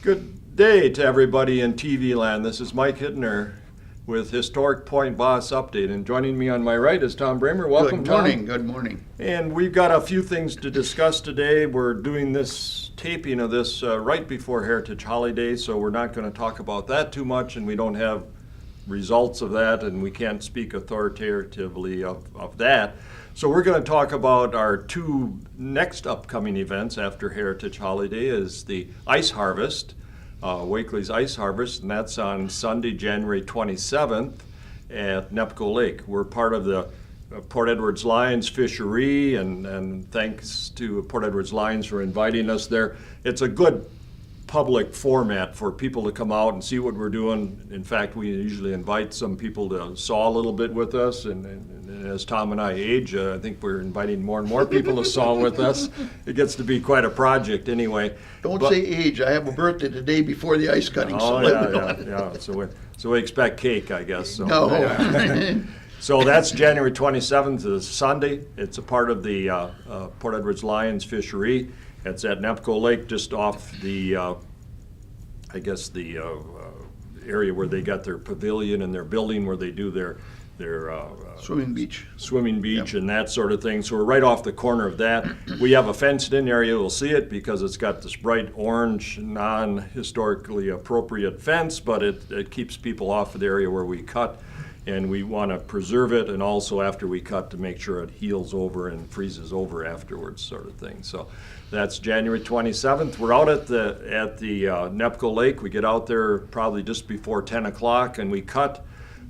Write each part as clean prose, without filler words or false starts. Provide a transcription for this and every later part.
Good day to everybody in TV land. This is Mike Hittner with Historic Point Basse Update. And joining me on my right is Tom Bramer. Welcome, Good morning. Tom. Good morning. And we've got a few things to discuss today. We're doing this taping of this right before Heritage Holiday, so we're not going to talk about that too much, and we don't have results of that, and we can't speak authoritatively of that. So we're going to talk about our two next upcoming events after Heritage Holiday is the Ice Harvest, Wakely's Ice Harvest, and that's on Sunday, January 27th at Nepco Lake. We're part of the Port Edwards Lions Fishery, and thanks to Port Edwards Lions for inviting us there. It's a good public format for people to come out and see what we're doing. In fact, we usually invite some people to saw a little bit with us, and as Tom and I age, I think we're inviting more and more people to saw with us. It gets to be quite a project anyway. Don't say age. I have a birthday the day before the ice cutting. Oh, yeah. So we expect cake, I guess. So, No. Yeah. So that's January 27th is Sunday. It's a part of the Port Edwards Lions Fishery. It's at Nepco Lake, just off the, area where they got their pavilion and their building where they do their Swimming beach. Yep. And that sort of thing. So we're right off the corner of that. We have a fenced-in area. You'll see it because it's got this bright orange, non-historically appropriate fence, but it keeps people off of the area where we cut. And we want to preserve it, and also after we cut to make sure it heals over and freezes over afterwards, sort of thing. So that's January 27th. We're out at the Nepco Lake. We get out there probably just before 10 o'clock, and we cut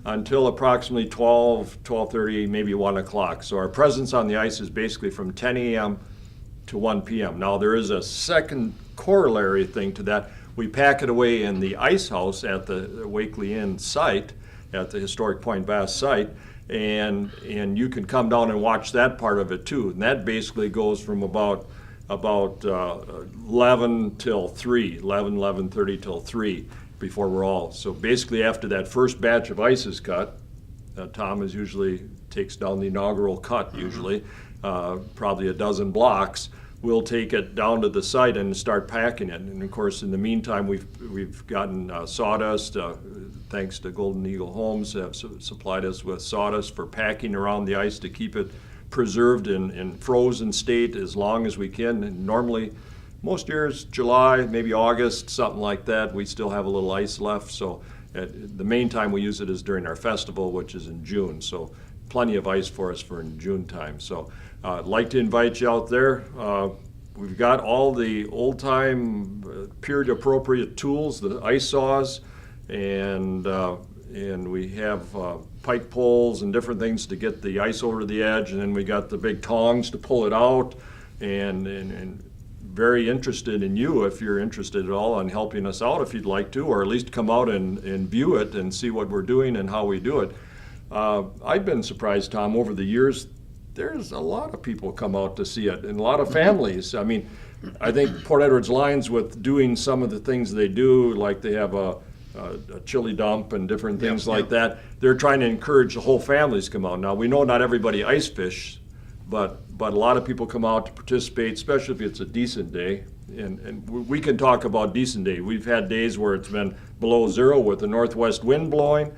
until approximately 12:30, maybe 1 o'clock. So our presence on the ice is basically from 10 a.m. to 1 p.m. Now there is a second corollary thing to that. We pack it away in the ice house at the Wakely Inn site, at the Historic Point Basse site, and you can come down and watch that part of it too. And that basically goes from about 11 till 3, 11:30 till 3 before we're all. So basically after that first batch of ice is cut, Tom usually takes down the inaugural cut usually, probably a dozen blocks. We'll take it down to the site and start packing it. And of course, in the meantime, we've gotten sawdust. Thanks to Golden Eagle Homes, have supplied us with sawdust for packing around the ice to keep it preserved in frozen state as long as we can. And normally, most years, July, maybe August, something like that, we still have a little ice left. So the main time we use it is during our festival, which is in June. So plenty of ice for us for in June time. So I'd like to invite you out there. We've got all the old-time, period-appropriate tools, the ice saws, and we have pike poles and different things to get the ice over the edge, and then we got the big tongs to pull it out, and very interested in you if you're interested at all in helping us out if you'd like to, or at least come out and view it and see what we're doing and how we do it. I've been surprised, Tom, over the years. There's a lot of people come out to see it, and a lot of families. I mean, I think Port Edwards Lions, with doing some of the things they do, like they have a chili dump and different things like that, they're trying to encourage the whole families to come out. Now, we know not everybody ice fish, but a lot of people come out to participate, especially if it's a decent day. And we can talk about decent day. We've had days where it's been below zero with the northwest wind blowing,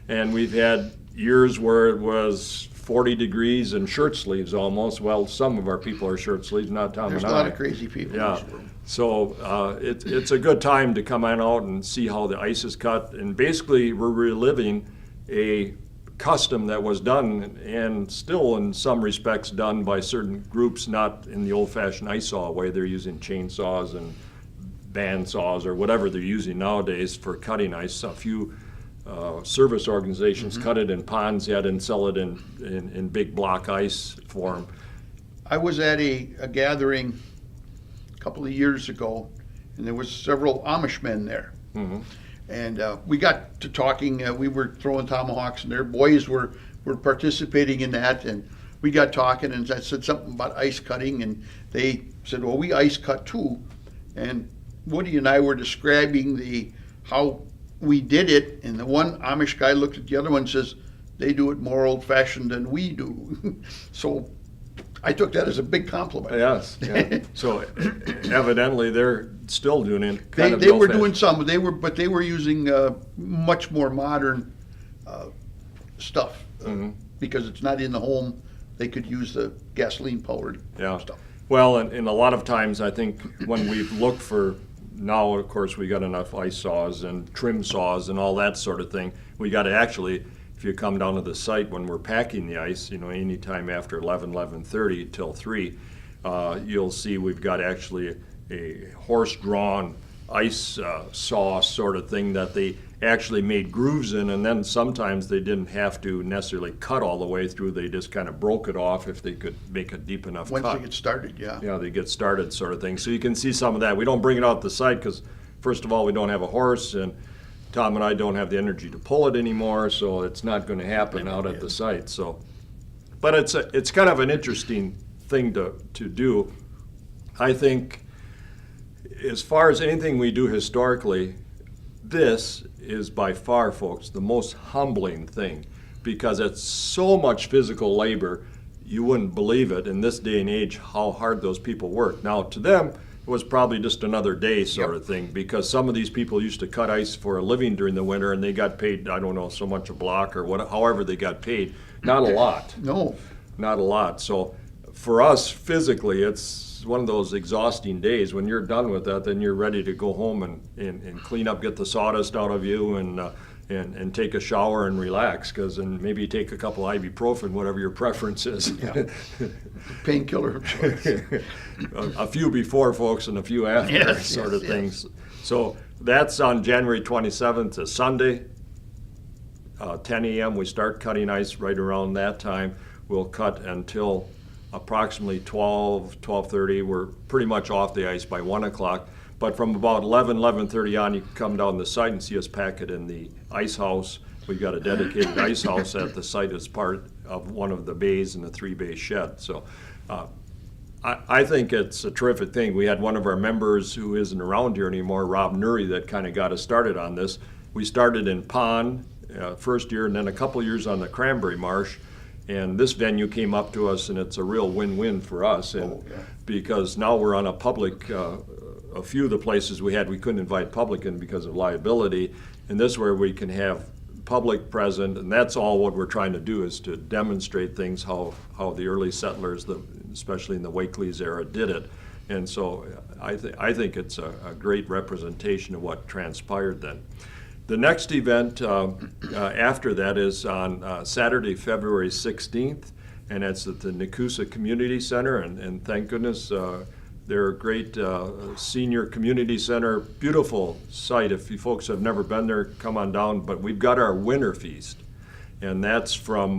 and we've had years where it was 40 degrees and shirt sleeves almost. Well, some of our people are shirt sleeves, not Tom and I. There's a lot of crazy people in this world. So it's a good time to come on out and see how the ice is cut. And basically, we're reliving a custom that was done and still in some respects done by certain groups, not in the old-fashioned ice saw way. They're using chainsaws and band saws or whatever they're using nowadays for cutting ice. A few service organizations cut it in ponds yet and sell it in big block ice form. I was at a gathering a couple of years ago, and there was several Amish men there. Mm-hmm. And we got to talking. We were throwing tomahawks, and their boys were participating in that. And we got talking, and I said something about ice cutting, and they said, "Well, we ice cut too." And Woody and I were describing how we did it, and the one Amish guy looked at the other one and says, "They do it more old-fashioned than we do." So I took that as a big compliment. Yes, yeah. So evidently they're still doing it. They were doing some. But they were using much more modern stuff because it's not in the home. They could use the gasoline powered stuff. Well, and a lot of times I think when we've looked for, now of course we got enough ice saws and trim saws and all that sort of thing. We got to actually, if you come down to the site when we're packing the ice, anytime after 11:30 till 3, you'll see we've got actually a horse-drawn ice saw sort of thing that they actually made grooves in, and then sometimes they didn't have to necessarily cut all the way through. They just kind of broke it off if they could make a deep enough cut. Once they get started, Yeah, they get started sort of thing. So you can see some of that. We don't bring it out the site because, first of all, we don't have a horse, and Tom and I don't have the energy to pull it anymore, so it's not going to happen out at the site. So, but it's kind of an interesting thing to do. I think as far as anything we do historically, this is by far, folks, the most humbling thing because it's so much physical labor. You wouldn't believe it in this day and age how hard those people work. Now, to them, it was probably just another day sort of thing because some of these people used to cut ice for a living during the winter and they got paid, I don't know, so much a block or however they got paid. Not a lot. No. Not a lot. So for us, physically, it's one of those exhausting days. When you're done with that, then you're ready to go home and clean up, get the sawdust out of you, and take a shower and relax, and maybe take a couple ibuprofen, whatever your preference is. Yeah. Painkiller of choice. A few before, folks, and a few after, sort of things. So that's on January 27th, a Sunday, 10 a.m. We start cutting ice right around that time. We'll cut until approximately 12:30. We're pretty much off the ice by 1 o'clock. But from about 11:30 on, you can come down the site and see us pack it in the ice house. We've got a dedicated ice house at the site as part of one of the bays in the 3-bay shed. So I think it's a terrific thing. We had one of our members who isn't around here anymore, Rob Nuri, that kind of got us started on this. We started in Pond first year and then a couple years on the Cranberry Marsh. And this venue came up to us, and it's a real win-win for us. And because now we're on a public, a few of the places we couldn't invite public in because of liability. And this is where we can have public present, and that's all what we're trying to do is to demonstrate things, how the early settlers, especially in the Wakeleys era, did it. And so I think it's a great representation of what transpired then. The next event after that is on Saturday, February 16th, and that's at the Nakusa Community Center, and thank goodness they're a great senior community center, beautiful site. If you folks have never been there, come on down, but we've got our winter feast, and that's from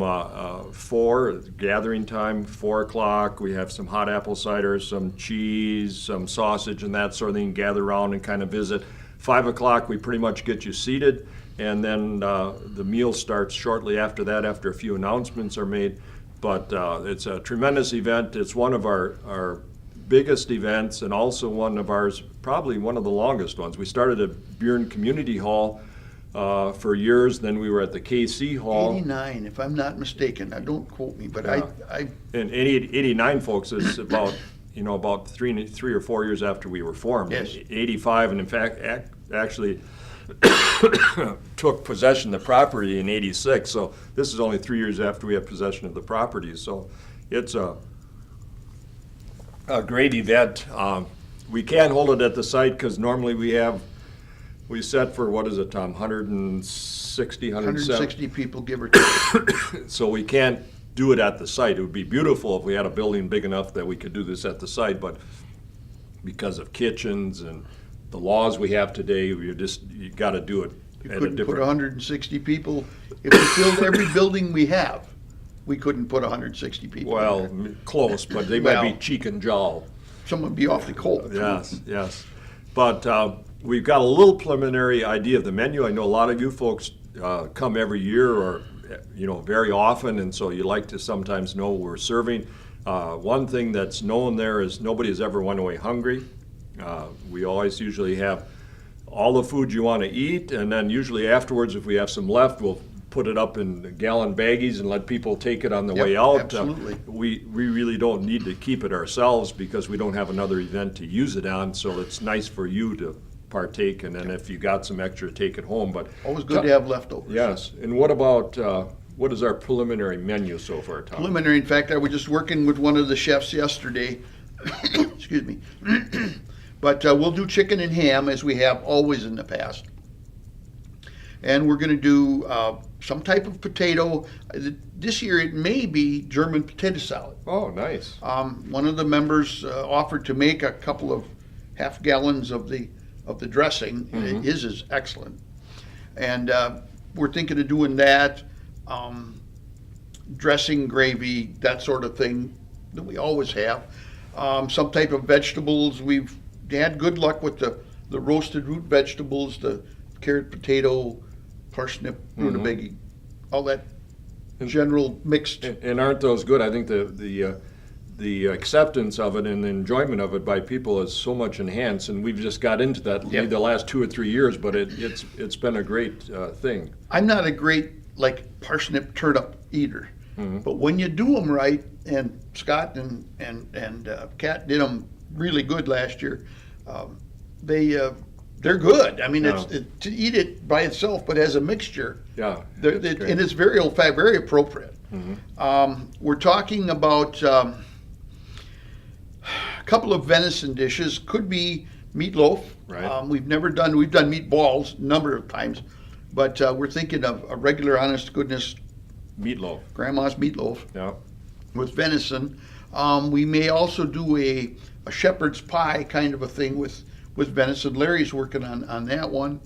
4, gathering time, 4 o'clock. We have some hot apple cider, some cheese, some sausage, and that sort of thing, gather around and kind of visit. 5 o'clock, we pretty much get you seated, and then the meal starts shortly after that, after a few announcements are made. But it's a tremendous event. It's one of our biggest events, and also one of ours, probably one of the longest ones. We started at Buren Community Hall for years, then we were at the KC Hall. 89, if I'm not mistaken. Now, don't quote me, but I And 89, folks, is about 3 or 4 years after we were formed. Yes. 85, and in fact, actually took possession of the property in 86. So this is only 3 years after we have possession of the property. So it's a great event. We can't hold it at the site because normally we set for, what is it, Tom, 160, 160 people, give or take. So we can't do it at the site. It would be beautiful if we had a building big enough that we could do this at the site, but because of kitchens and the laws we have today, you got to do it You at a couldn't put different. 160 people. If we filled every building we have, we couldn't put 160 people. Well, close, but they might be cheek and jowl. Some would be awfully cold. Yes. But we've got a little preliminary idea of the menu. I know a lot of you folks come every year or very often, and so you like to sometimes know what we're serving. One thing that's known there is nobody has ever went away hungry. We always usually have all the food you want to eat, and then usually afterwards, if we have some left, we'll put it up in gallon baggies and let people take it on the way out. Absolutely. We really don't need to keep it ourselves because we don't have another event to use it on, so it's nice for you to partake, and then if you got some extra, take it home. But Always good to have leftovers. yes, and what about, what is our preliminary menu so far, Tom? Preliminary, in fact, I was just working with one of the chefs yesterday. Excuse me. But we'll do chicken and ham as we have always in the past. And we're going to do some type of potato. This year it may be German potato salad. Oh, nice. One of the members offered to make a couple of half gallons of the dressing. His is excellent. And we're thinking of doing that, dressing, gravy, that sort of thing that we always have. Some type of vegetables. We've had good luck with the roasted root vegetables, the carrot, potato, parsnip, rutabaga, all that general mixed. And aren't those good? I think the acceptance of it and the enjoyment of it by people is so much enhanced, and we've just got into that maybe the last 2 or 3 years, but it's been a great thing. I'm not a great parsnip turnip eater, but when you do them right, and Scott and Kat did them really good last year, they're good. I mean, it's to eat it by itself, but as a mixture, and it's very old fashioned, very appropriate. We're talking about a couple of venison dishes. Could be meatloaf. Right. We've done meatballs a number of times, but we're thinking of a regular, honest to goodness Meatloaf. grandma's meatloaf Yeah. with venison. We may also do a shepherd's pie kind of a thing with venison. Larry's working on that one.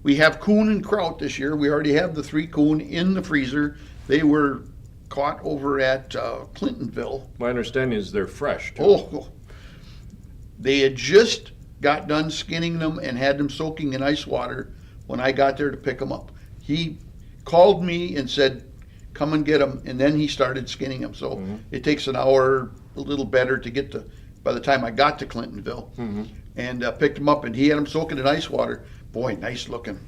We have coon and kraut this year. We already have the 3 coon in the freezer. They were caught over at Clintonville. My understanding is they're fresh, too. Oh, they had just got done skinning them and had them soaking in ice water when I got there to pick them up. He called me and said, come and get them, and then he started skinning them. So it takes an hour, a little better to get by the time I got to Clintonville, and picked them up, and he had them soaking in ice water. Boy, nice looking.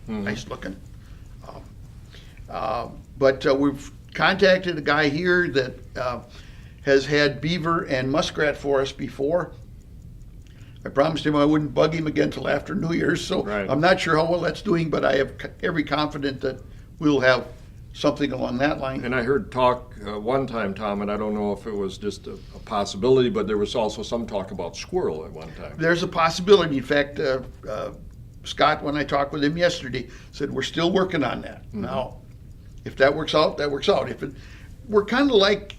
But we've contacted a guy here that has had beaver and muskrat for us before. I promised him I wouldn't bug him again till after New Year's, so I'm not sure how well that's doing, but I have every confidence that we'll have something along that line. And I heard talk one time, Tom, and I don't know if it was just a possibility, but there was also some talk about squirrel at one time. There's a possibility. In fact, Scott, when I talked with him yesterday, said we're still working on that. Now, if that works out, that works out. We're kind of like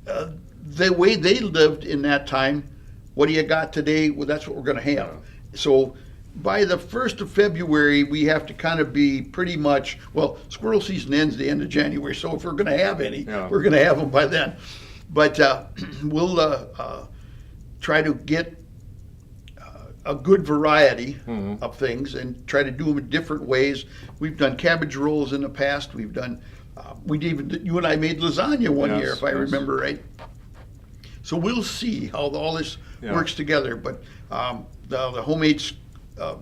the way they lived in that time. What do you got today? Well, that's what we're going to have. So by the 1st of February, we have to kind of be pretty much, well, squirrel season ends the end of January, so if we're going to have any, we're going to have them by then. But we'll try to get a good variety of things and try to do them in different ways. We've done cabbage rolls in the past. We've done, you and I made lasagna one year, if I remember right. So we'll see how all this works together. But the homemade,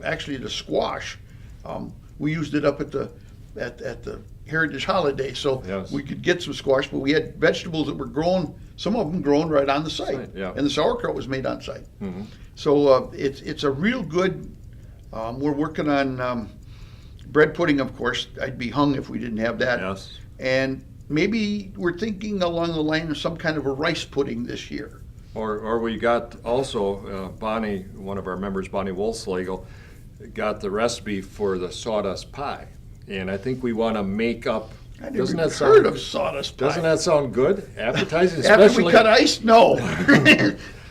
actually the squash, we used it up at the Heritage Holiday, so we could get some squash. But we had vegetables that were grown, some of them grown right on the site, and the sauerkraut was made on site. So it's a real good. We're working on bread pudding, of course. I'd be hung if we didn't have that. Yes. And maybe we're thinking along the line of some kind of a rice pudding this year. Or we got also, Bonnie, one of our members, Bonnie Wolfslegel, got the recipe for the sawdust pie. And I think we want to make up. I never even heard of sawdust pie. Doesn't that sound good? Appetizing, After especially. we cut ice? No.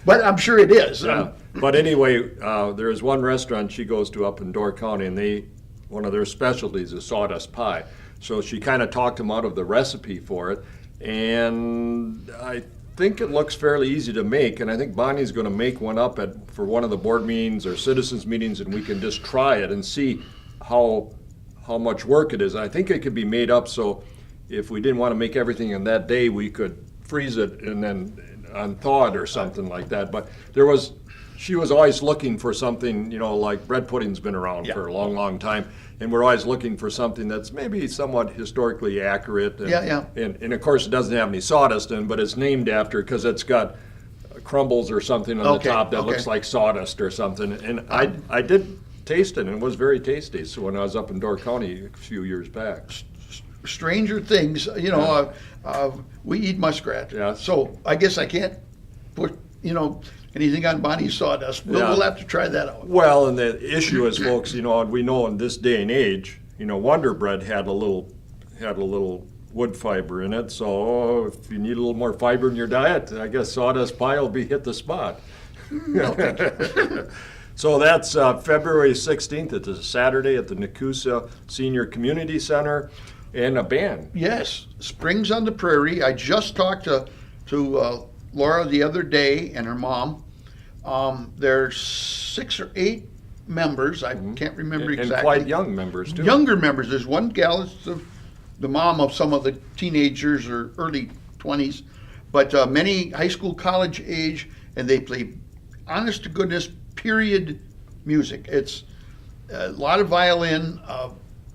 But I'm sure it is. Yeah. But anyway, there is one restaurant she goes to up in Door County, and one of their specialties is sawdust pie. So she kind of talked him out of the recipe for it, and I think it looks fairly easy to make, and I think Bonnie's going to make one up for one of the board meetings or citizens meetings, and we can just try it and see how much work it is. I think it could be made up, so if we didn't want to make everything in that day, we could freeze it and then unthaw it or something like that. But there was she was always looking for something, like bread pudding's been around for a long, long time. And we're always looking for something that's maybe somewhat historically accurate. And, and of course, it doesn't have any sawdust in, but it's named after because it's got crumbles or something on the top that looks like sawdust or something. And I did taste it, and it was very tasty. So when I was up in Door County a few years back. Stranger things, we eat muskrat. Yeah. So I guess I can't put, anything on Bonnie's sawdust. We'll have to try that out. Well, and the issue is, folks, we know in this day and age, Wonder Bread had a little wood fiber in it. So if you need a little more fiber in your diet, I guess sawdust pie will hit the spot. No, thank you. So that's February 16th. It's a Saturday at the Nakusa Senior Community Center, and a band. Yes, Springs on the Prairie. I just talked to Laura the other day and her mom. There's 6 or 8 members. I can't remember exactly. And quite young members, too. Younger members. There's one gal that's the mom of some of the teenagers or early 20s, but many high school, college age, and they play honest to goodness period music. It's a lot of violin,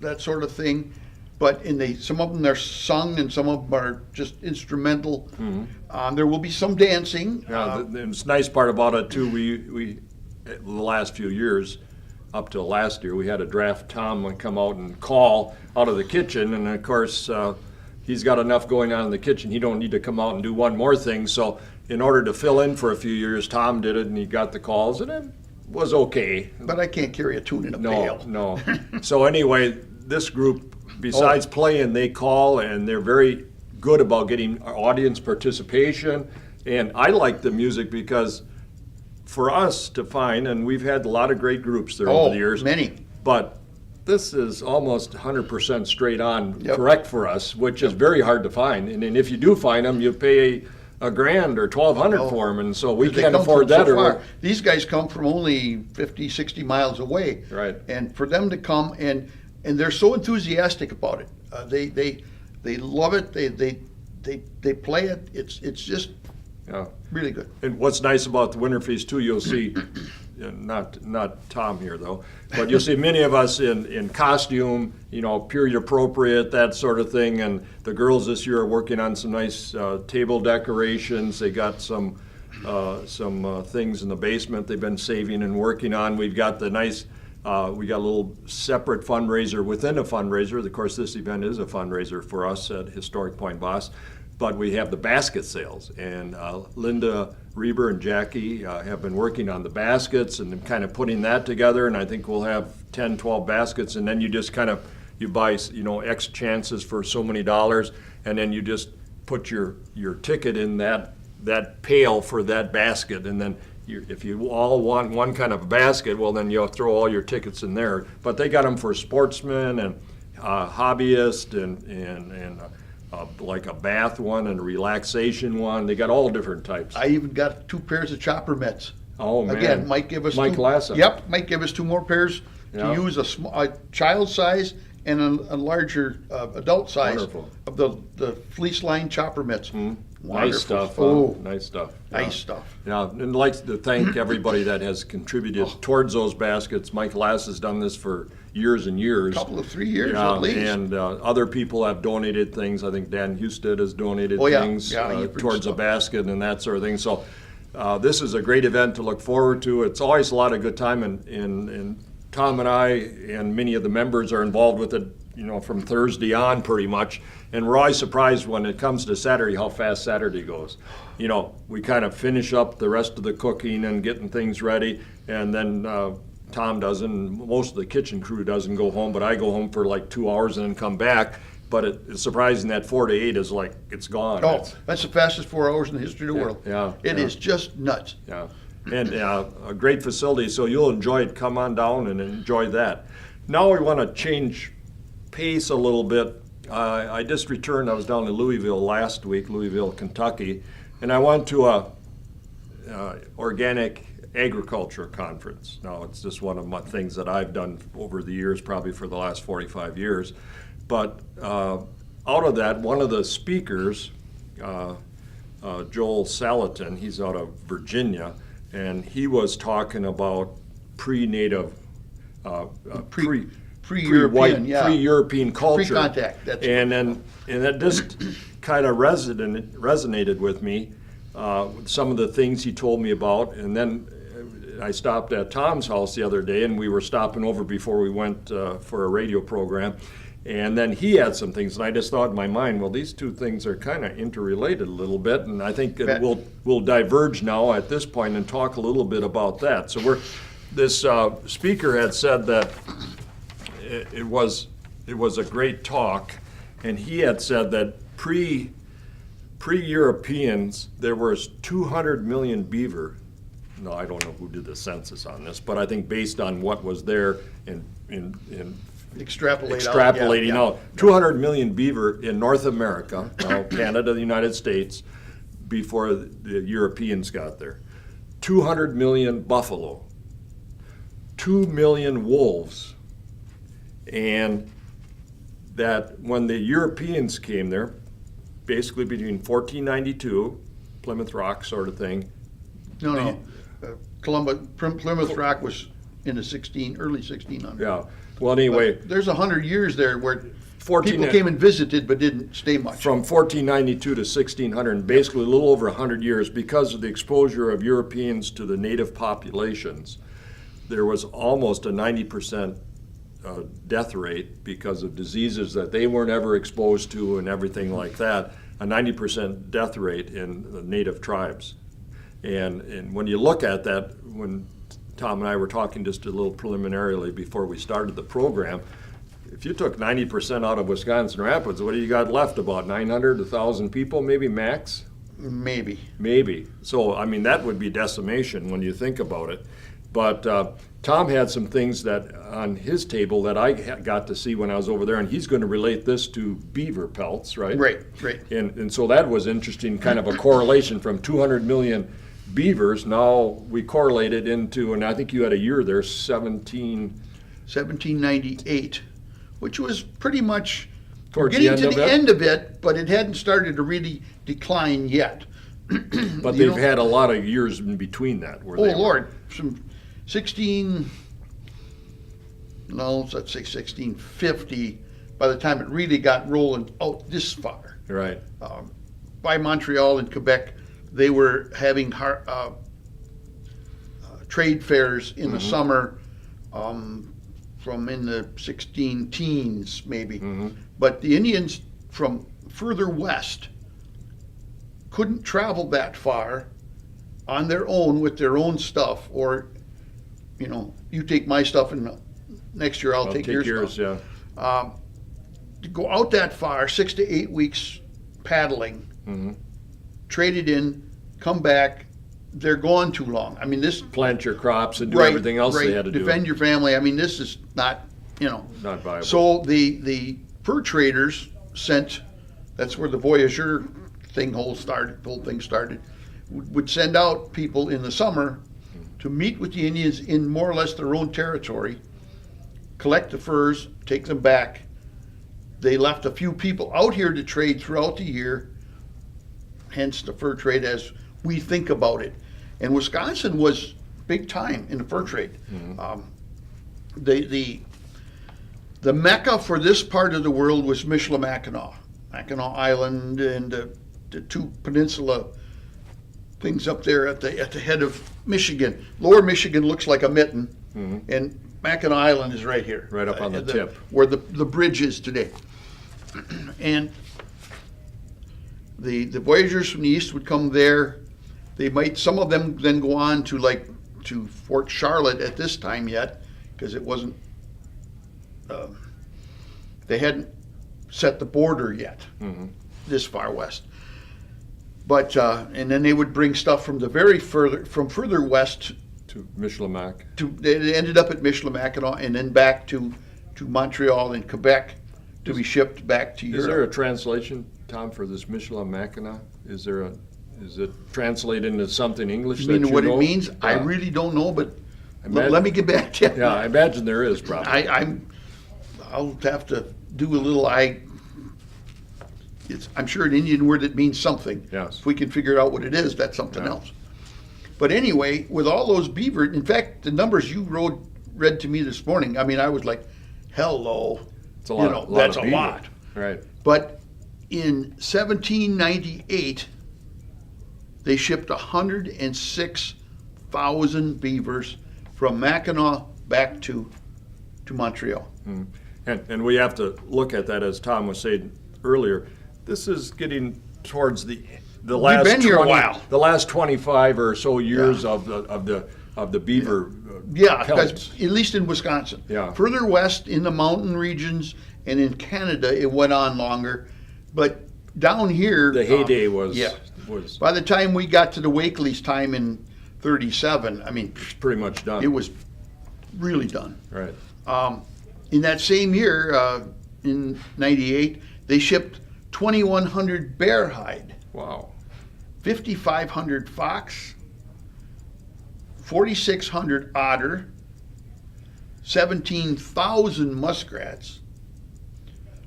that sort of thing. But some of them are sung and some of them are just instrumental. There will be some dancing. Yeah, the nice part about it too, we the last few years, up till last year, we had a draft Tom come out and call out of the kitchen, and of course he's got enough going on in the kitchen. He don't need to come out and do one more thing. So in order to fill in for a few years, Tom did it, and he got the calls, and it was okay. But I can't carry a tune in a pail. No. So anyway, this group, besides playing, they call, and they're very good about getting audience participation. And I like the music because for us to find, and we've had a lot of great groups there over the years. Many. But this is almost 100% straight on correct for us, which is very hard to find. And if you do find them, you pay $1,000 or $1,200 for them, and so we can't afford that. These guys come from only 50, 60 miles away. Right. And for them to come and they're so enthusiastic about it. They love it. They play it. It's just really good. And what's nice about the Winter Feast too, you'll see, not Tom here though, but you'll see many of us in costume, period appropriate, that sort of thing. And the girls this year are working on some nice table decorations. They got some things in the basement they've been saving and working on. We've got the nice. We got a little separate fundraiser within a fundraiser. Of course, this event is a fundraiser for us at Historic Point Basse, but we have the basket sales. And Linda Reber and Jackie have been working on the baskets and kind of putting that together. And I think we'll have 10, 12 baskets. And then you just you buy, X chances for so many dollars. And then you just put your ticket in that pail for that basket. And then if you all want one kind of basket, well, then you'll throw all your tickets in there. But they got them for sportsmen and hobbyists and like a bath one and a relaxation one. They got all different types. I even got 2 pairs of chopper mitts. Oh, man. Again, might give us Mike Lassen. Yep, might give us 2 more pairs to use a child size and a larger adult size. Wonderful. Of the fleece lined chopper mitts. Nice stuff. Nice stuff. Nice stuff. Yeah, and I'd like to thank everybody that has contributed towards those baskets. Mike Lass has done this for years and years. A couple of 3 years at least. And other people have donated things. I think Dan Husted has donated things towards a basket and that sort of thing. So this is a great event to look forward to. It's always a lot of good time, and Tom and I and many of the members are involved with it, from Thursday on pretty much. And we're always surprised when it comes to Saturday how fast Saturday goes. We kind of finish up the rest of the cooking and getting things ready, and then Tom doesn't, most of the kitchen crew doesn't go home, but I go home for like 2 hours and then come back. But it's surprising that 4 to 8 is like, it's gone. Oh, that's the fastest 4 hours in the history of the world. Yeah. It is just nuts. Yeah. And a great facility, so you'll enjoy it. Come on down and enjoy that. Now we want to change pace a little bit. I just returned. I was down in Louisville last week, Louisville, Kentucky, and I went to a organic agriculture conference. Now, it's just one of my things that I've done over the years, probably for the last 45 years. But out of that, one of the speakers, Joel Salatin, he's out of Virginia, and he was talking about pre-native, Pre-European, yeah. pre-European culture. Pre-contact, that's and that just kind of resonated with me, with some of the things he told me about. And then I stopped at Tom's house the other day, and we were stopping over before we went for a radio program. And then he had some things, and I just thought in my mind, well, these two things are kind of interrelated a little bit, and I think we'll diverge now at this point and talk a little bit about that. So this speaker had said that it was a great talk, and he had said that pre-Europeans there was 200 million beaver. No, I don't know who did the census on this, but I think based on what was there in extrapolating out, 200 million beaver in North America, now Canada, the United States, before the Europeans got there. 200 million buffalo, 2 million wolves, and that when the Europeans came there, basically between 1492, Plymouth Rock sort of thing. Plymouth Rock was in the early 1600s. Yeah. Well, anyway, but there's 100 years there where people came and visited but didn't stay much. From 1492 to 1600, and basically a little over 100 years, because of the exposure of Europeans to the native populations, there was almost a 90% death rate because of diseases that they weren't ever exposed to and everything like that, a 90% death rate in the native tribes. And when you look at that, when Tom and I were talking just a little preliminarily before we started the program, if you took 90% out of Wisconsin Rapids, what do you got left? About 900, 1,000 people, maybe max? Maybe. So, I mean, that would be decimation when you think about it. But Tom had some things that on his table that I got to see when I was over there, and he's going to relate this to beaver pelts, right? Right. And so that was interesting, kind of a correlation from 200 million beavers. Now we correlated into, and I think you had a year there, 1798, which was pretty much towards getting to the end of it, but it hadn't started to really decline yet. But they've had a lot of years in between that. Some 1650, by the time it really got rolling out this far. Right. By Montreal and Quebec, they were having trade fairs in the summer from in the 16 teens maybe. But the Indians from further west couldn't travel that far on their own with their own stuff, or you take my stuff and next year I'll take your stuff. Yeah. To go out that far, 6 to 8 weeks paddling, trade it in, come back, they're gone too long. I mean, this plant your crops and do everything else they had to defend your family. I mean, this is not not viable. So the fur traders sent. That's where the voyageur whole thing started. Would send out people in the summer to meet with the Indians in more or less their own territory, collect the furs, take them back. They left a few people out here to trade throughout the year, hence the fur trade as we think about it. And Wisconsin was big time in the fur trade. The mecca for this part of the world was Mishler Mackinac, Mackinac Island, and the two peninsula things up there at the head of Michigan. Lower Michigan looks like a mitten, and Mackinac Island is right here. Right up on the tip. Where the bridge is today. And the voyageurs from the east would come there. Some of them then go on to Fort Charlotte at this time yet, because it wasn't, they hadn't set the border yet, this far west. But and then they would bring stuff from further west to Mishler Mac. They ended up at Mishler Mackinac and then back to Montreal and Quebec to be shipped back to Europe. Is there a translation, Tom, for this Mishler Mackinac? Is it translated into something English? You mean what it means? Yeah. I really don't know, but let me get back to you. Yeah, I imagine there is probably. I'll have to do a little. I'm sure an Indian word that means something. Yes. If we can figure out what it is, that's something else. But anyway, with all those beaver, in fact, the numbers you read to me this morning, I mean, I was like, hello. It's a lot, That's of a beaver. lot. Right. But in 1798, they shipped 106,000 beavers from Mackinac back to Montreal. And we have to look at that, as Tom was saying earlier. This is getting towards the last been here a while. the last 25 or so years of the beaver. Yeah, pellets. because at least in Wisconsin. Yeah. Further west in the mountain regions and in Canada, it went on longer. But down here, The heyday was By the time we got to the Wakely's time in '37, I mean, pretty much done. it was really done. Right. In that same year, in '98, they shipped 2,100 bear hide, Wow. 5,500 fox, 4,600 otter, 17,000 muskrats,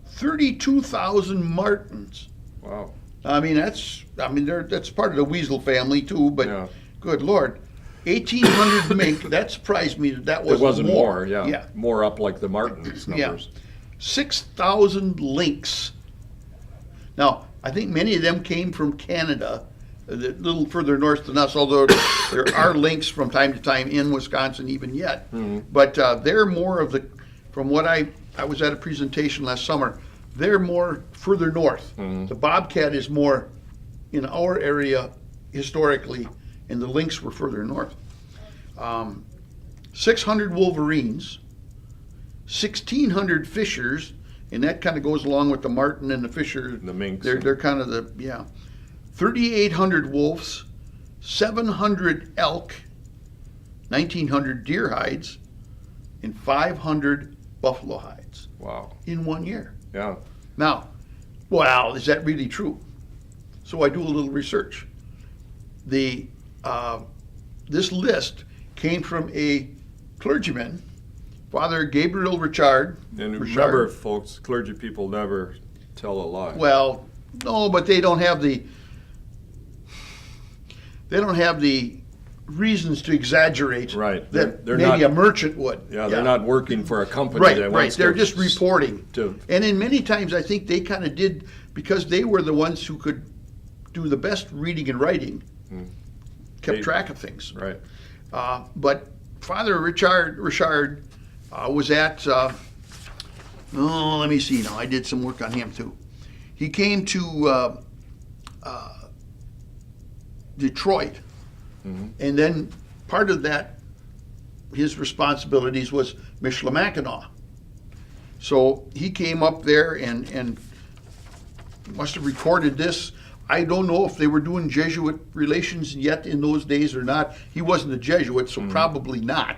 32,000 martens. Wow. I mean, that's part of the weasel family too. But Yeah. good Lord, 1,800 mink. That surprised me that It wasn't more. Yeah. Yeah. More up like the Martins numbers. 6,000 lynx. Now, I think many of them came from Canada, a little further north than us, although there are lynx from time to time in Wisconsin even yet. But they're more of the, from what I was at a presentation last summer, they're more further north. The bobcat is more in our area historically, and the lynx were further north. 600 wolverines, 1,600 fishers, and that kind of goes along with the marten and the fisher. The minks. They're kind of the, yeah. 3,800 wolves, 700 elk, 1,900 deer hides, and 500 buffalo hides Wow. in 1 year. Yeah. Now, well, is that really true? So I do a little research. This list came from a clergyman, Father Gabriel Rashard. And remember, folks, clergy people never tell a lie. Well, no, but they don't have the reasons to exaggerate. Right. That They're maybe not- a merchant would. Yeah, they're not working for a company Right, that right. wants They're to just reporting. to- And in many times, I think they kind of did, because they were the ones who could do the best reading and writing, kept They- track of things. Right. But Father Rashard was at, let me see now, I did some work on him too. He came to Detroit, and then part of that, his responsibilities was Mishler Mackinac. So he came up there and must have recorded this. I don't know if they were doing Jesuit relations yet in those days or not. He wasn't a Jesuit, so probably not.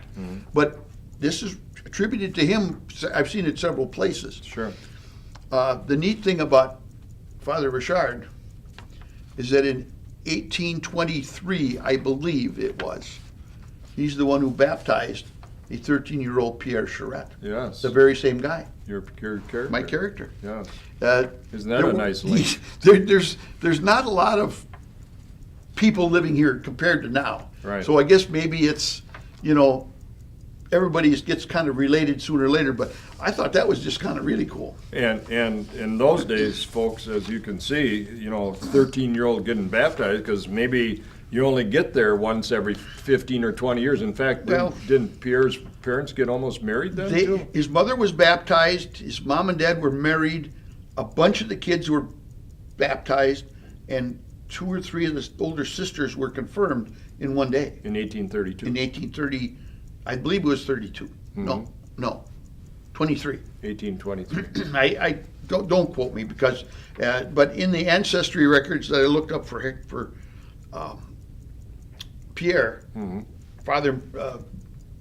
But this is attributed to him. I've seen it several places. Sure. The neat thing about Father Rashard is that in 1823, I believe it was, he's the one who baptized a 13-year-old Pierre Charette. Yes. The very same guy, Your character. my character. Yeah. Uh, Isn't that a nice link? There's not a lot of people living here compared to now. Right. So I guess maybe it's, everybody gets kind of related sooner or later, but I thought that was just kind of really cool. And in those days, folks, as you can see, 13-year-old getting baptized, because maybe you only get there once every 15 or 20 years. In fact, didn't Pierre's parents get almost married then too? His mother was baptized, his mom and dad were married, a bunch of the kids were baptized, and 2 or 3 of the older sisters were confirmed in one day. In 1832. In 1830, I believe it was 32. No, 23. 1823. I don't quote me because, but in the ancestry records that I looked up for Pierre, Father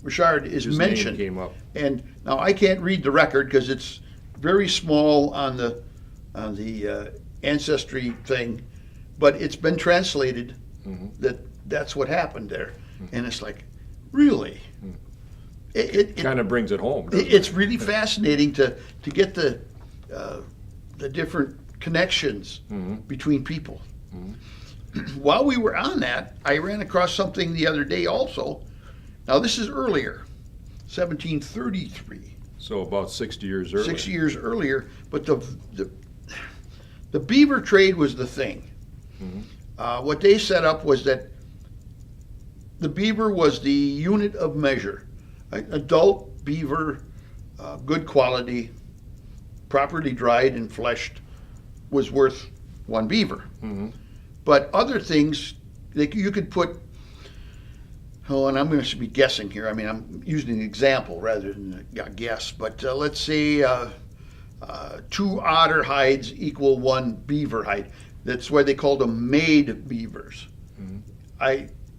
Rashard is His mentioned. name came up. And now I can't read the record because it's very small on the ancestry thing, but it's been translated that's what happened there, and it's like, really. It Kind of brings it home. Doesn't it's really fascinating to get the different connections between people. while we were on that, I ran across something the other day also. Now, this is earlier, 1733. So about 60 years earlier. 60 years earlier, but the beaver trade was the thing. What they set up was that the beaver was the unit of measure. An adult beaver, good quality, properly dried and fleshed, was worth one beaver. But other things, you could put, and I'm going to be guessing here. I mean, I'm using an example rather than a guess. But let's say 2 otter hides equal 1 beaver hide. That's why they called them made beavers.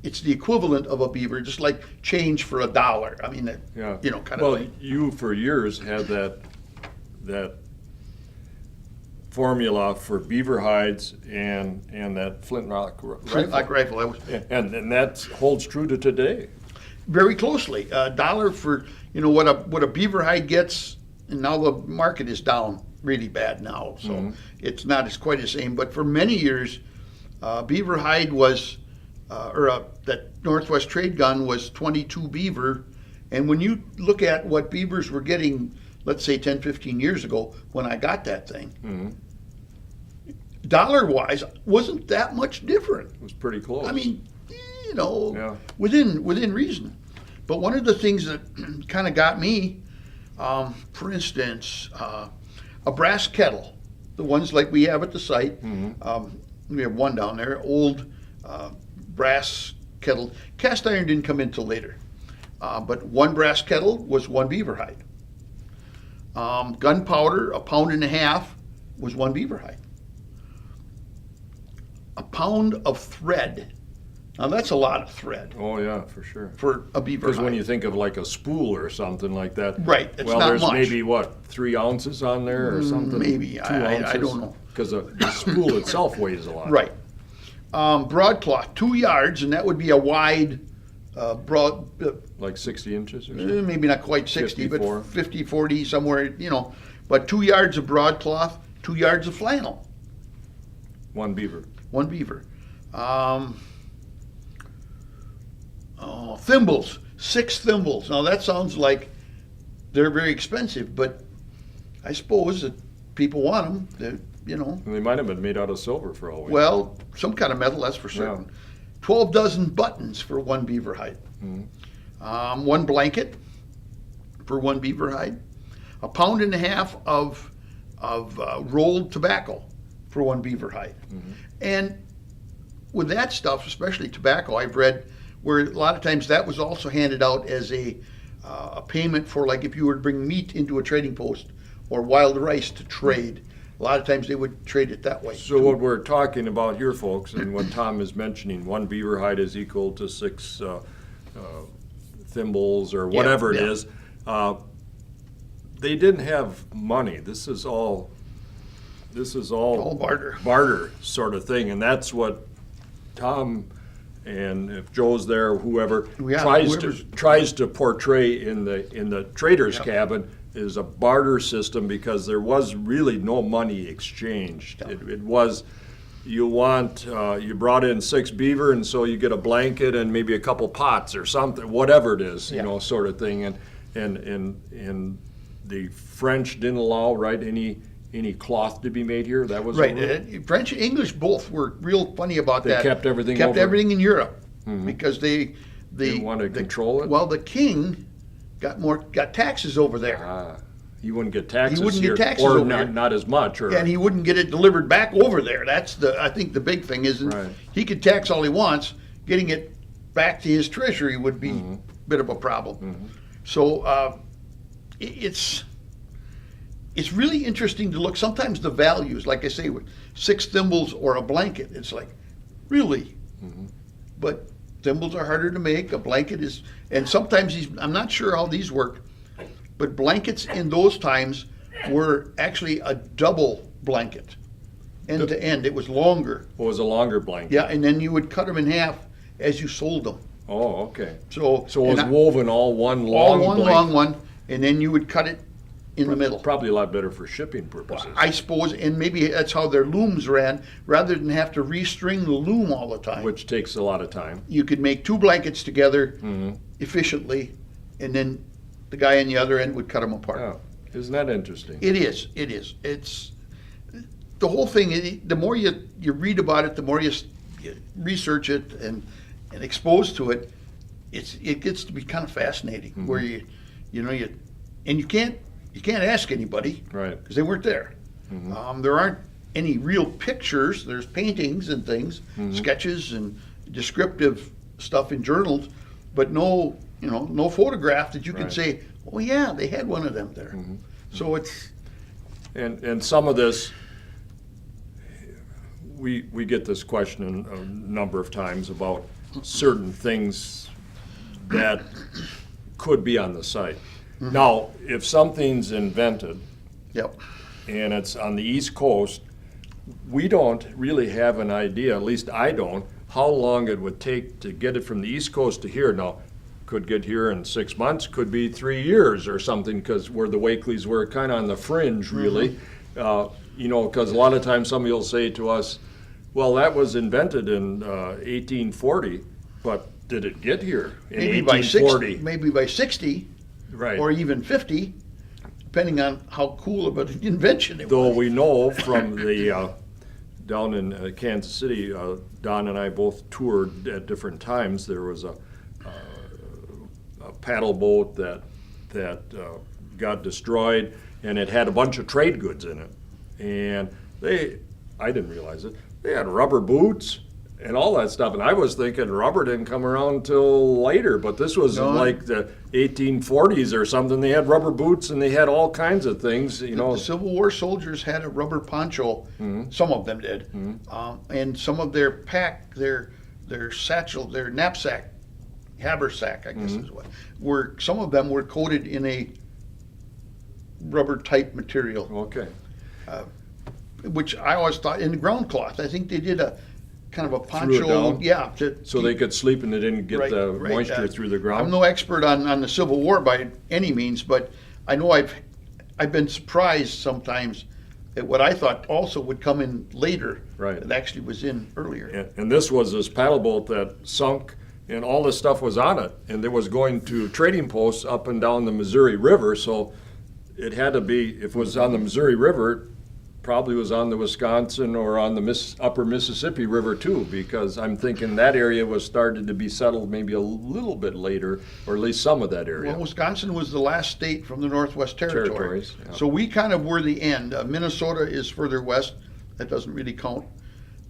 It's the equivalent of a beaver, just like change for $1. I mean, kind of. Well, like, you for years had that formula for beaver hides and that flintlock rifle. flintlock rifle. That was And that holds true to today. very closely. $1 for what a beaver hide gets, and now the market is down really bad now, so it's not as quite the same. But for many years, beaver hide was, that Northwest trade gun was 22 beaver, and when you look at what beavers were getting, let's say 10, 15 years ago, when I got that thing, dollar-wise, wasn't that much different. It was pretty close. I mean, within reason. But one of the things that kind of got me, for instance, a brass kettle, the ones like we have at the site. We have one down there, old brass kettle. Cast iron didn't come in till later. But one brass kettle was 1 beaver hide. Gunpowder, 1.5 pounds, was 1 beaver hide. A pound of thread. Now that's a lot of thread Oh yeah, for sure. for a beaver Because hide. when you think of like a spool or something like that, Right, it's well, not there's much. maybe what 3 ounces on there or something. maybe. 2 I ounces. don't know. Because the spool itself weighs a lot. Right. Broadcloth, 2 yards, and that would be a wide, broad, Like 60 inches or something. maybe not quite 60, 54. but 50, 40, somewhere, But 2 yards of broadcloth, 2 yards of flannel, 1 beaver. 1 beaver. Thimbles, 6 thimbles. Now that sounds like they're very expensive, but I suppose that people want them. And they might have been made out of silver for all we know. Well, some kind of metal, that's for certain. 12 dozen buttons for 1 beaver hide. 1 blanket for 1 beaver hide. 1.5 pounds of rolled tobacco for 1 beaver hide. And with that stuff, especially tobacco, I've read where a lot of times that was also handed out as a payment for, like, if you were to bring meat into a trading post or wild rice to trade. A lot of times they would trade it that way. So what we're talking about here, folks, and what Tom is mentioning, 1 beaver hide is equal to 6 thimbles or whatever it is. They didn't have money. This is all barter. barter sort of thing, and that's what Tom, and if Joe's there, or whoever, tries to portray in the trader's cabin is a barter system, because there was really no money exchanged. It was, you brought in 6 beaver, and so you get a blanket and maybe a couple pots or something, whatever it is, sort of thing. And the French didn't allow any cloth to be made here. That was right. French and English both were real funny about that. They kept everything everything in Europe because they want to control it. Well, the king got taxes over there. He wouldn't get taxes. He wouldn't here, get taxes or over here. not as much, and he wouldn't get it delivered back over there. That's I think the big thing is he could tax all he wants. Getting it back to his treasury would be a bit of a problem. So it's really interesting to look. Sometimes the values, like I say, with 6 thimbles or a blanket, it's like, really? But thimbles are harder to make. A blanket is, and sometimes I'm not sure how these work, but blankets in those times were actually a double blanket, end to end. It was longer. It was a longer blanket. Yeah, and then you would cut them in half as you sold them. Oh, okay. So it was woven all one long blanket. long one, and then you would cut it in the middle. Probably a lot better for shipping purposes. I suppose, and maybe that's how their looms ran, rather than have to restring the loom all the time. Which takes a lot of time. You could make 2 blankets together efficiently, and then the guy on the other end would cut them apart. Yeah. Isn't that interesting? It is. It's the whole thing. The more you read about it, the more you research it and exposed to it, it gets to be kind of fascinating. Where you can't ask anybody, Right. because they weren't there. There aren't any real pictures. There's paintings and things, sketches and descriptive stuff in journals, but no photograph that you can Right. say, oh yeah, they had one of them there. So it's And some of this, we get this question a number of times about certain things that could be on the site. Now, if something's invented yep. and it's on the East Coast, we don't really have an idea, at least I don't, how long it would take to get it from the East Coast to here. Now, could get here in 6 months, could be 3 years or something, because where the Wakeleys were kind of on the fringe, really. Because a lot of times somebody will say to us, well, that was invented in 1840, but did it get here in Maybe by 1840? 60, maybe by 60, Right. or even 50, depending on how cool of an invention it Though was. we know from the, down in Kansas City, Don and I both toured at different times. There was a paddle boat that got destroyed, and it had a bunch of trade goods in it. And I didn't realize it, they had rubber boots and all that stuff. And I was thinking rubber didn't come around till later, but this was No. like the 1840s or something. They had rubber boots and they had all kinds of things, The Civil War soldiers had a rubber poncho. Some of them did, and some of their their satchel, their knapsack, haversack, I guess is what. Some of them were coated in a rubber type material, Okay. which I always thought in the ground cloth. I think they did a kind of a Threw it poncho, down? yeah. So they could sleep and they didn't get Right, the right. moisture through the ground? I'm no expert on the Civil War by any means, but I know I've been surprised sometimes at what I thought also would come in later. Right. It actually was in earlier. And this was this paddle boat that sunk, and all this stuff was on it, and it was going to trading posts up and down the Missouri River, so it had to be, if it was on the Missouri River, probably was on the Wisconsin or on the upper Mississippi River too, because I'm thinking that area was started to be settled maybe a little bit later, or at least some of that area. Well, Wisconsin was the last state from the Northwest Territory. Territories, yeah. So we kind of were the end. Minnesota is further west. That doesn't really count.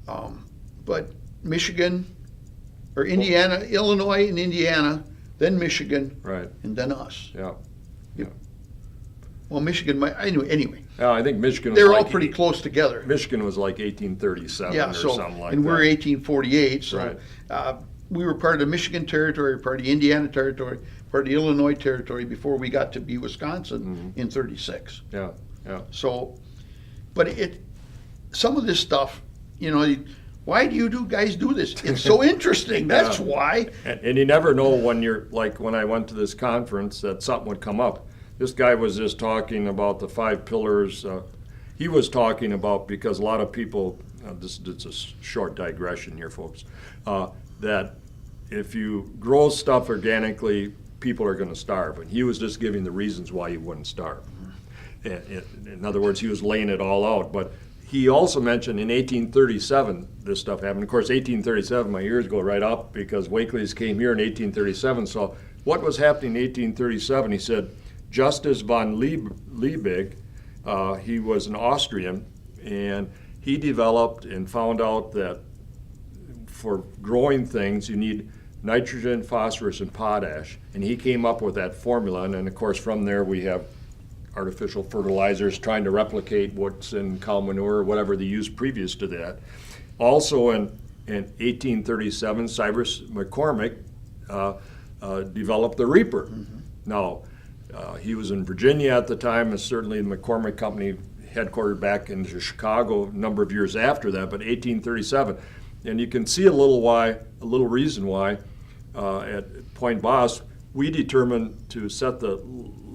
But Michigan, or Indiana, Illinois and Indiana, then Michigan, Right, and then us. yeah. Well, Michigan, anyway. I think Michigan was They're like all pretty close together. Michigan was like 1837 Yeah, or so, something like and that. we're 1848, so Right. we were part of the Michigan Territory, part of the Indiana Territory, part of the Illinois Territory before we got to be Wisconsin in 36. Yeah, yeah. So, but some of this stuff, why do you guys do this? It's so interesting, that's why. And you never know when you're, like when I went to this conference, that something would come up. This guy was just talking about the 5 pillars. He was talking about, because a lot of people, this is a short digression here, folks, that if you grow stuff organically, people are going to starve. And he was just giving the reasons why you wouldn't starve. In other words, he was laying it all out. But he also mentioned in 1837 this stuff happened. Of course, 1837, my ears go right up, because Wakeleys came here in 1837. So what was happening in 1837? He said, Justus von Liebig, he was an Austrian, and he developed and found out that for growing things you need nitrogen, phosphorus, and potash, and he came up with that formula. And of course from there we have artificial fertilizers trying to replicate what's in cow manure or whatever they used previous to that. Also in 1837, Cyrus McCormick developed the reaper. Now, he was in Virginia at the time, and certainly the McCormick Company headquartered back into Chicago a number of years after that, but 1837. And you can see a little reason why at Point Basse, we determined to set the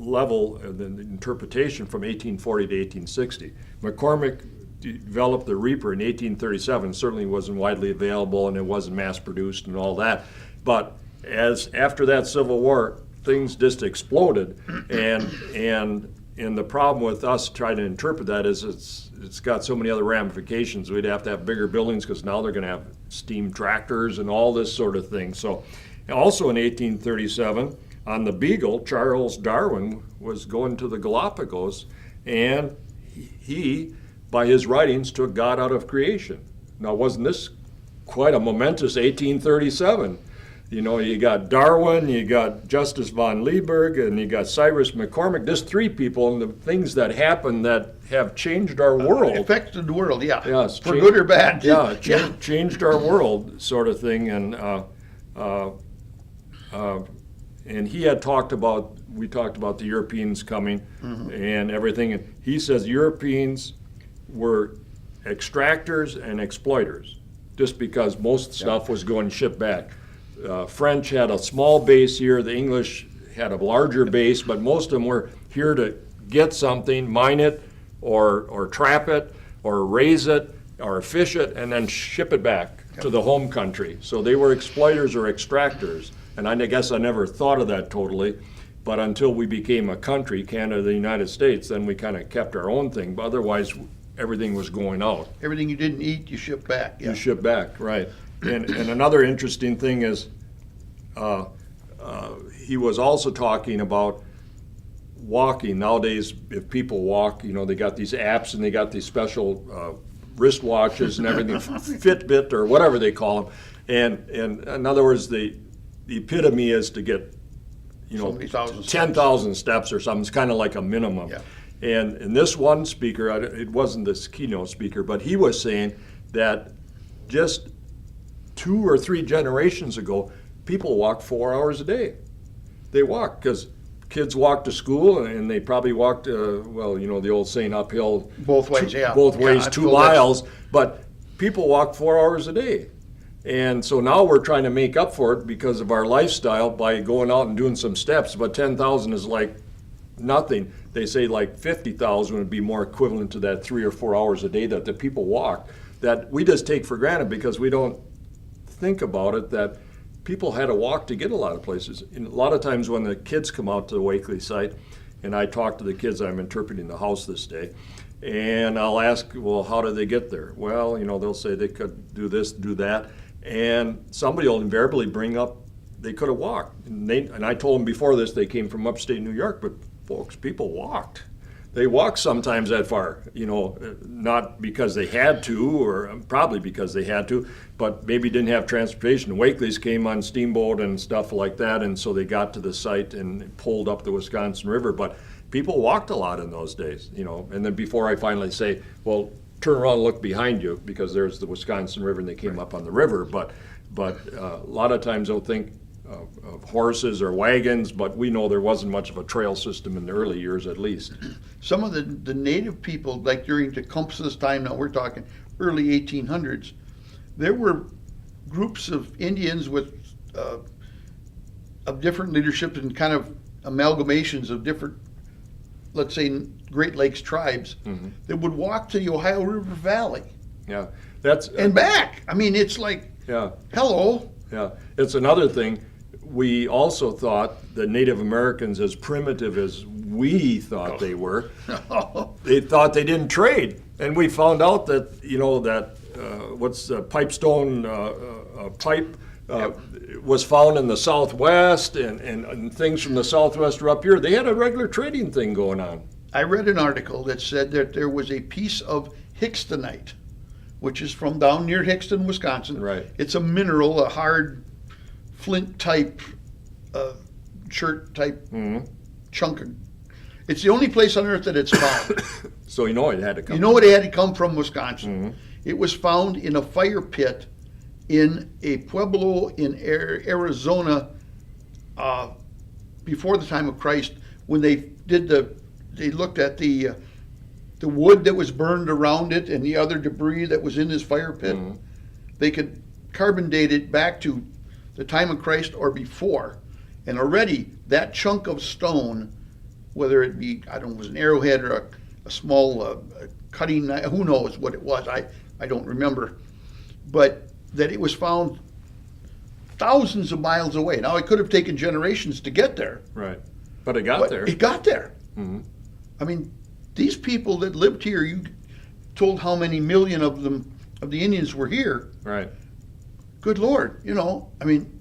level, the interpretation from 1840 to 1860. McCormick developed the Reaper in 1837. Certainly wasn't widely available, and it wasn't mass produced and all that. But after that Civil War, things just exploded, and the problem with us trying to interpret that is it's got so many other ramifications. We'd have to have bigger buildings because now they're going to have steam tractors and all this sort of thing. So, also in 1837, on the Beagle, Charles Darwin was going to the Galapagos, and he, by his writings, took God out of creation. Now, wasn't this quite a momentous 1837? You know, you got Darwin, you got Justus von Liebig, and you got Cyrus McCormick. There's three people, and the things that happened that have changed our world. Affected the world, yeah. Yes, for good or bad. Yeah, changed our world, sort of thing. And he had we talked about the Europeans coming and everything. And he says Europeans were extractors and exploiters, just because most stuff was going shipped back. French had a small base here. The English had a larger base, but most of them were here to get something, mine it, or trap it, or raise it, or fish it, and then ship it back to the home country. So they were exploiters or extractors. And I guess I never thought of that totally, but until we became a country, Canada, the United States, then we kind of kept our own thing. But otherwise, everything was going out. Everything you didn't eat, you shipped back. Yeah. You ship back, right. And another interesting thing is he was also talking about walking. Nowadays, if people walk, you know, they got these apps and they got these special wristwatches and everything, Fitbit or whatever they call them. And in other words, the epitome is to get, you know, 10,000 steps or something. It's kind of like a minimum. Yeah. And this one speaker, it wasn't this keynote speaker, but he was saying that just 2 or 3 generations ago, people walked 4 hours a day. They walked because kids walked to school, and they probably walked, well, you know, the old saying, uphill. Both ways, yeah. Both ways, 2 miles. But people walk 4 hours a day. And so now we're trying to make up for it because of our lifestyle by going out and doing some steps. But 10,000 is like nothing. They say like 50,000 would be more equivalent to that 3 or 4 hours a day that the people walk, that we just take for granted because we don't think about it, that people had to walk to get a lot of places. And a lot of times when the kids come out to the Wakely site, and I talk to the kids, I'm interpreting the house this day, and I'll ask, well, how did they get there? Well, you know, they'll say they could do this, do that, and somebody will invariably bring up they could have walked. And I told them before this they came from upstate New York, but folks, people walked. They walked sometimes that far, you know, not because they had to, or probably because they had to, but maybe didn't have transportation. The Wakeleys came on steamboat and stuff like that, and so they got to the site and pulled up the Wisconsin River. But people walked a lot in those days, you know. And then before I finally say, well, turn around and look behind you, because there's the Wisconsin River, and they came up on the river. But a lot of times they'll think of horses or wagons, but we know there wasn't much of a trail system in the early years, at least. Some of the native people, like during Tecumseh's time, now we're talking early 1800s, there were groups of Indians with of different leadership and kind of amalgamations of different, let's say, Great Lakes tribes that would walk to the Ohio River Valley. Yeah, that's and back. I mean, it's like, yeah, hello. Yeah, it's another thing. We also thought the Native Americans, as primitive as we thought they were, they thought they didn't trade. And we found out that, you know, that what's the pipestone pipe was found in the Southwest, and things from the Southwest were up here. They had a regular trading thing going on. I read an article that said that there was a piece of Hickstonite, which is from down near Hickston, Wisconsin. Right. It's a mineral, a hard flint type, chert type chunk. It's the only place on earth that it's found. So you know it had to come. You know it had to come from Wisconsin. It was found in a fire pit in a pueblo in Arizona before the time of Christ, when they looked at the wood that was burned around it and the other debris that was in this fire pit. They could carbon date it back to the time of Christ or before, and already that chunk of stone whether it be, I don't know, it was an arrowhead or a small cutting knife, who knows what it was, I don't remember, but that it was found thousands of miles away. Now, it could have taken generations to get there. Right. But it got there. It got there. Mm-hmm. I mean, these people that lived here, you told how many million of them, of the Indians were here. Right. Good Lord, you know, I mean,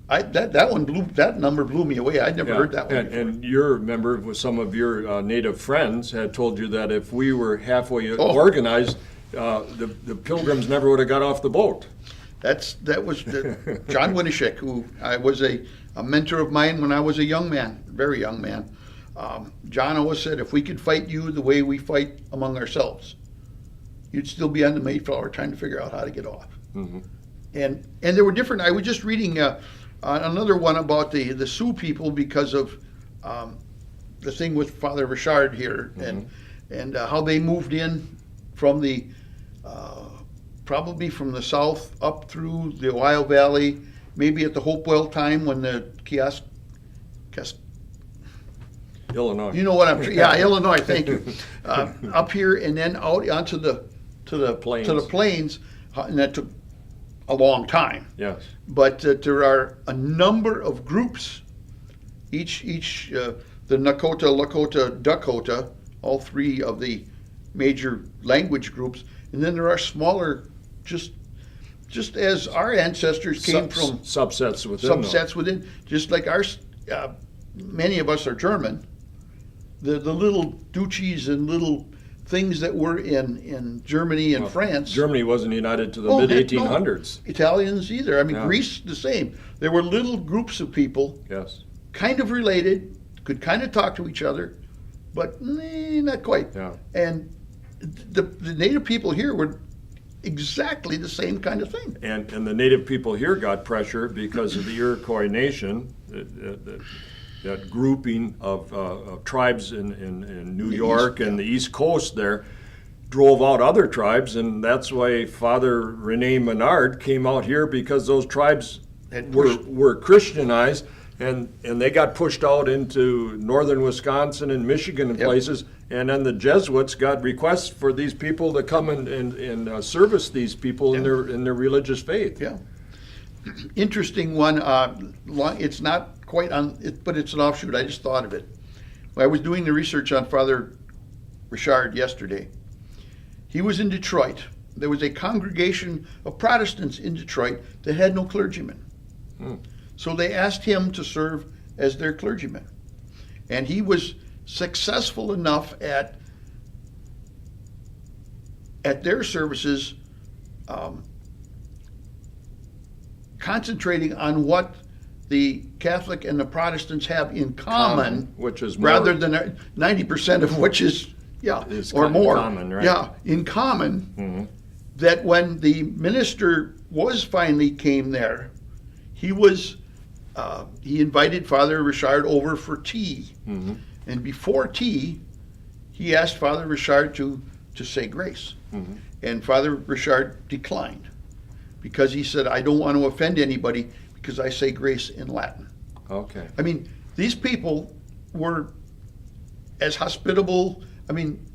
that number blew me away. I'd never heard that one before. And your member with some of your native friends had told you that if we were halfway organized, the Pilgrims never would have got off the boat. That was John Winishek, who was a mentor of mine when I was a young man, very young man. John always said, if we could fight you the way we fight among ourselves, you'd still be on the Mayflower trying to figure out how to get off. Mm-hmm. And there were different. I was just reading another one about the Sioux people because of the thing with Father Rashard here, mm-hmm. and how they moved in from the probably from the south up through the Ohio Valley, maybe at the Hopewell time when the Illinois. You know what Illinois. Thank you. Up here and then out onto the plains, and that took a long time. Yes. But there are a number of groups. Each the Nakota, Lakota, Dakota, all three of the major language groups, and then there are smaller, just as our ancestors came from subsets within, just like our many of us are German. The little duchies and little things that were in Germany and France. Germany wasn't united to the mid-1800s. No, Italians either. I mean, Greece the same. There were little groups of people, yes, kind of related, could kind of talk to each other, but not quite. Yeah. And the native people here were exactly the same kind of thing. And the native people here got pressure because of the Iroquois Nation, that grouping of tribes in New York and the East Coast there drove out other tribes, and that's why Father Rene Menard came out here, because those tribes were Christianized, and they got pushed out into northern Wisconsin and Michigan and places, and then the Jesuits got requests for these people to come and service these people in their religious faith. Yeah. Interesting one. It's not quite on it, but it's an offshoot. I just thought of it. When I was doing the research on Father Rashard yesterday, he was in Detroit. There was a congregation of Protestants in Detroit that had no clergyman. So they asked him to serve as their clergyman. And he was successful enough at their services, concentrating on what the Catholic and the Protestants have in common, which is more, rather than 90% of which is or more. Common, right? Yeah, in common. Mm-hmm. That when the minister finally came there, he invited Father Rashard over for tea, mm-hmm. and before tea, he asked Father Rashard to say grace, mm-hmm. and Father Rashard declined because he said, "I don't want to offend anybody, because I say grace in Latin." Okay. I mean, these people were as hospitable. I mean,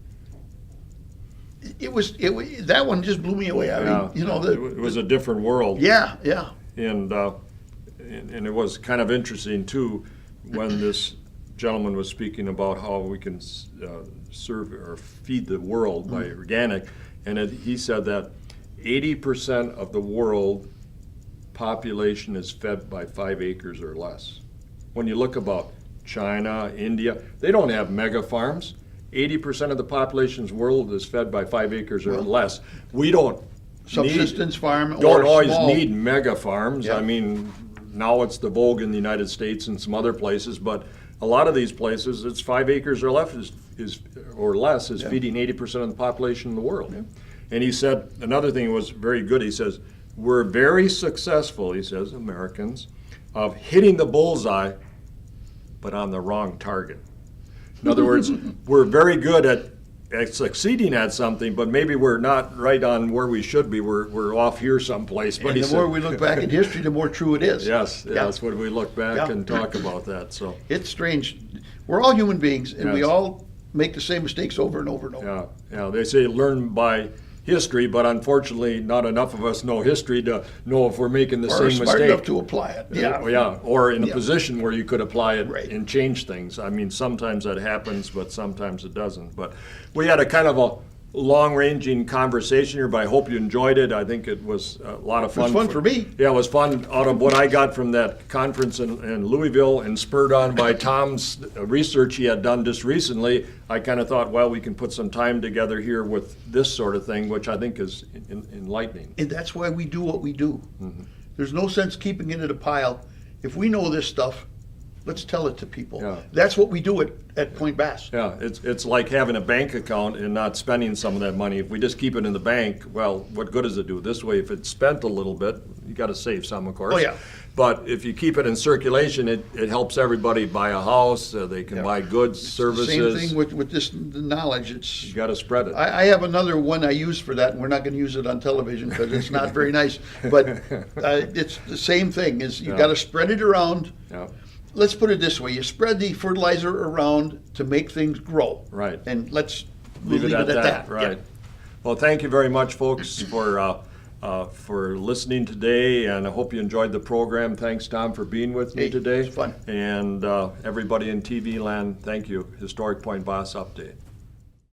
it was that one just blew me away. I mean, you know, it was a different world. Yeah. And it was kind of interesting too when this gentleman was speaking about how we can serve or feed the world by organic, and he said that 80% of the world population is fed by 5 acres or less. When you look about China, India, they don't have mega farms. 80% of the population's world is fed by 5 acres or less. We don't subsistence farm don't or always small. need mega farms. Yeah. I mean, now it's the vogue in the United States and some other places, but a lot of these places, it's 5 acres or less is feeding 80% of the population in the world. Yeah. And he said another thing was very good. He says, we're very successful, he says, Americans, of hitting the bullseye, but on the wrong target. In other words, we're very good at succeeding at something, but maybe we're not right on where we should be. We're off here someplace. But and the more we look back in history, the more true it is. Yes, that's when we look back and talk about that. So it's strange. we're all human beings, and we Yes. all make the same mistakes over and over and over. Yeah, yeah. They say learn by history, but unfortunately, not enough of us know history to know if we're making the Or same smart enough mistake. to apply it. Yeah. Yeah, or in a Yeah. position where you could apply it Right. and change things. I mean, sometimes that happens, but sometimes it doesn't. But we had a kind of a long-ranging conversation here, but I hope you enjoyed it. I think it was a lot of It fun. was fun for me. Yeah, it was fun out of what I got from that conference in Louisville, and spurred on by Tom's research he had done just recently. I kind of thought, well, we can put some time together here with this sort of thing, which I think is enlightening. And that's why we do what we do. Mm-hmm. There's no sense keeping it in a pile. If we know this stuff, let's tell it to people. Yeah. That's what we do at Point Basse. Yeah, it's like having a bank account and not spending some of that money. If we just keep it in the bank, well, what good does it do? This way, if it's spent a little bit, you got to save some, of course. Oh, yeah. But if you keep it in circulation, it helps everybody buy a house. They can Yeah. buy goods, services. Same thing with this knowledge. It's You got to spread it. I have another one I use for that, and we're not going to use it on television because it's not very nice. But it's the same thing. Is you Yeah. got to spread it around. Yeah, Let's put it this way: you spread the fertilizer around to make things grow. right. And let's Leave it at that. Yeah. Right. Well, thank you very much, folks, for listening today, and I hope you enjoyed the program. Thanks, Tom, for being with me Hey, today. it's fun. And everybody in TV land, thank you. Historic Point Basse update.